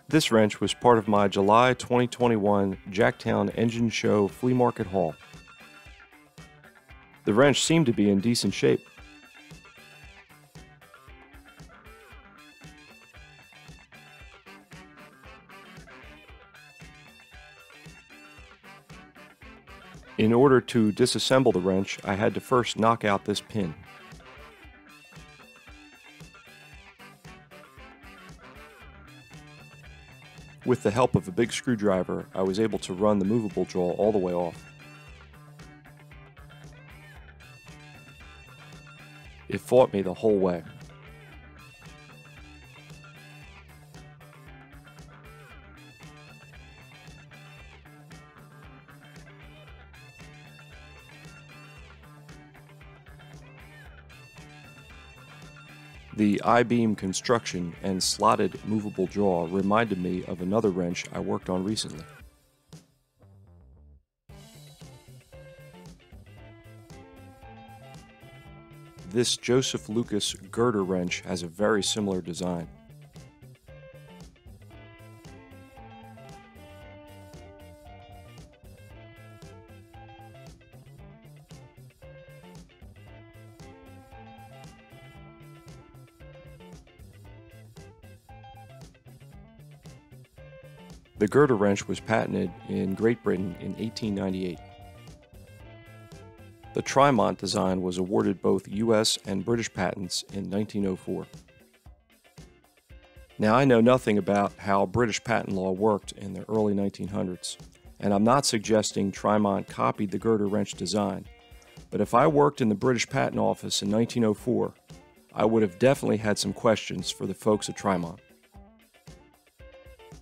This wrench was part of my July 2021 Jacktown Engine Show flea market haul. The wrench seemed to be in decent shape. In order to disassemble the wrench, I had to first knock out this pin. With the help of a big screwdriver, I was able to run the movable jaw all the way off. It fought me the whole way. The I-beam construction and slotted movable jaw reminded me of another wrench I worked on recently. This Joseph Lucas girder wrench has a very similar design. The girder wrench was patented in Great Britain in 1898. The Trimont design was awarded both US and British patents in 1904. Now, I know nothing about how British patent law worked in the early 1900s, and I'm not suggesting Trimont copied the girder wrench design, but if I worked in the British Patent Office in 1904, I would have definitely had some questions for the folks at Trimont.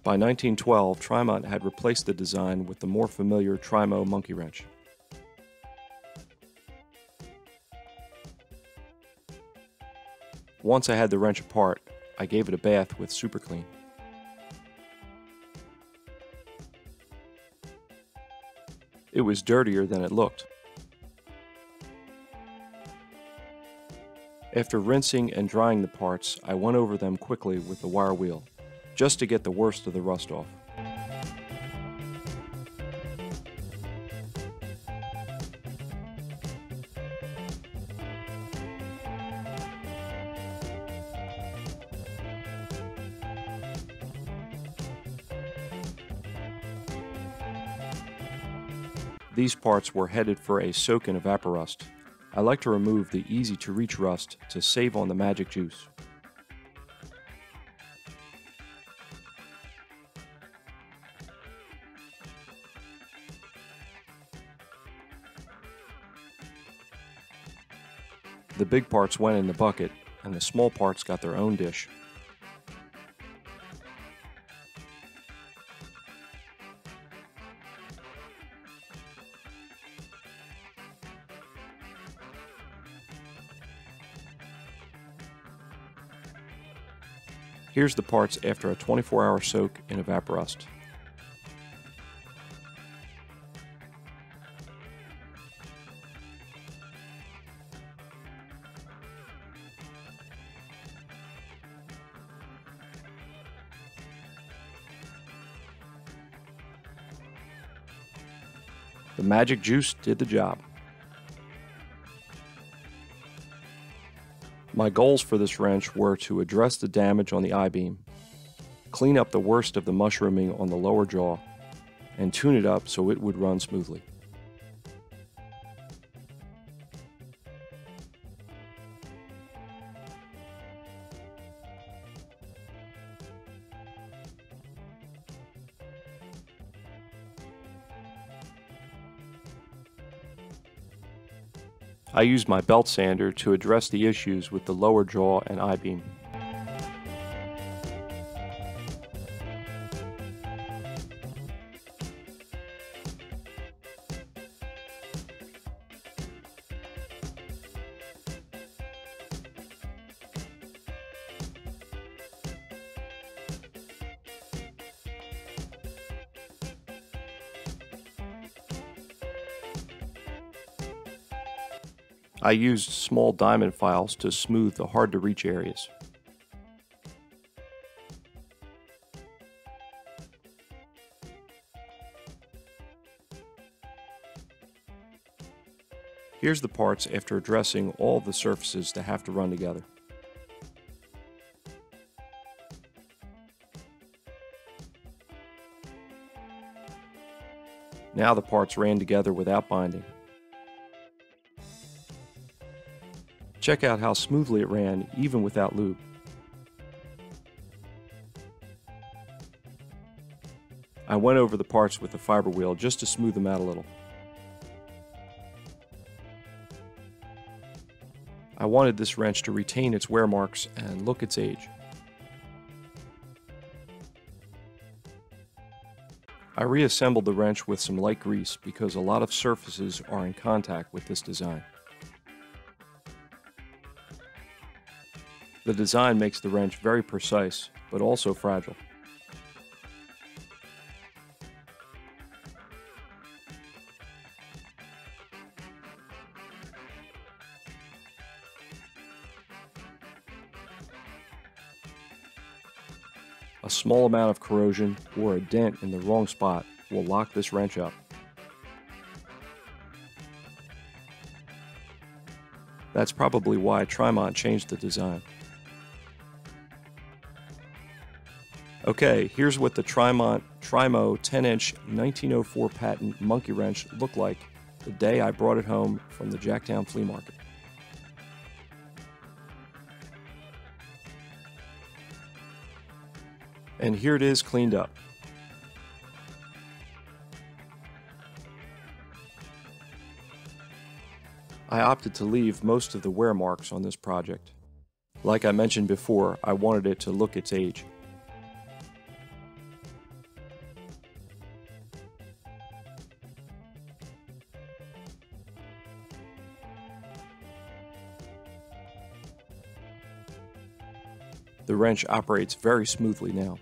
By 1912, Trimont had replaced the design with the more familiar Trimo monkey wrench. Once I had the wrench apart, I gave it a bath with Super Clean. It was dirtier than it looked. After rinsing and drying the parts, I went over them quickly with the wire wheel, just to get the worst of the rust off. These parts were headed for a soak in evaporust. I like to remove the easy-to-reach rust to save on the magic juice. The big parts went in the bucket, and the small parts got their own dish. Here's the parts after a 24-hour soak in evaporust. The magic juice did the job. My goals for this wrench were to address the damage on the I-beam, clean up the worst of the mushrooming on the lower jaw, and tune it up so it would run smoothly. I used my belt sander to address the issues with the lower jaw and I-beam. I used small diamond files to smooth the hard-to-reach areas. Here's the parts after addressing all the surfaces that have to run together. Now the parts ran together without binding. Check out how smoothly it ran even without lube. I went over the parts with the fiber wheel just to smooth them out a little. I wanted this wrench to retain its wear marks and look its age. I reassembled the wrench with some light grease because a lot of surfaces are in contact with this design. The design makes the wrench very precise, but also fragile. A small amount of corrosion or a dent in the wrong spot will lock this wrench up. That's probably why Trimont changed the design. Okay, here's what the Trimo 10-inch 1904 patent monkey wrench looked like the day I brought it home from the Jacktown flea market. And here it is cleaned up. I opted to leave most of the wear marks on this project. Like I mentioned before, I wanted it to look its age. The wrench operates very smoothly now.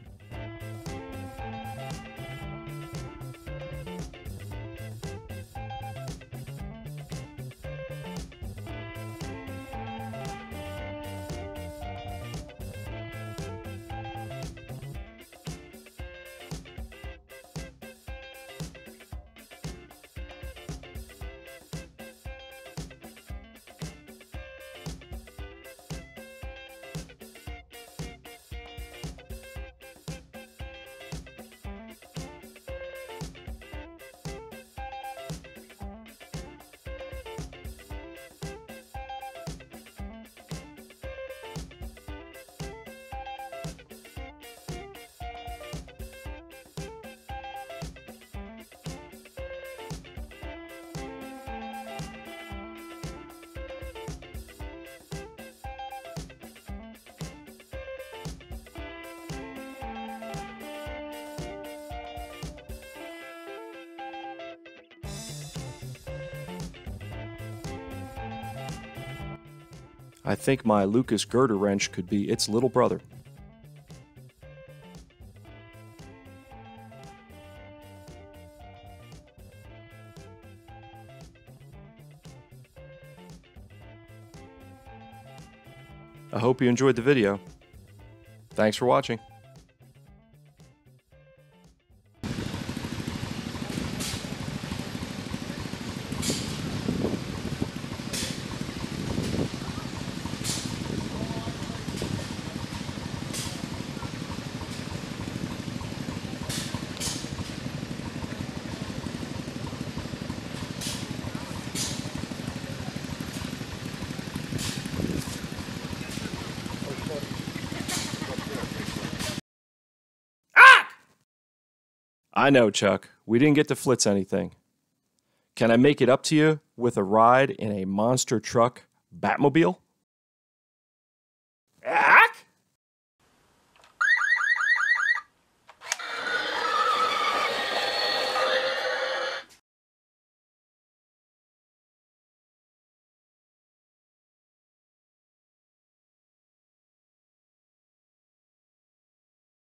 I think my Lucas girder wrench could be its little brother. I hope you enjoyed the video. Thanks for watching. I know, Chuck. We didn't get to flitz anything. Can I make it up to you with a ride in a monster truck Batmobile? Ah!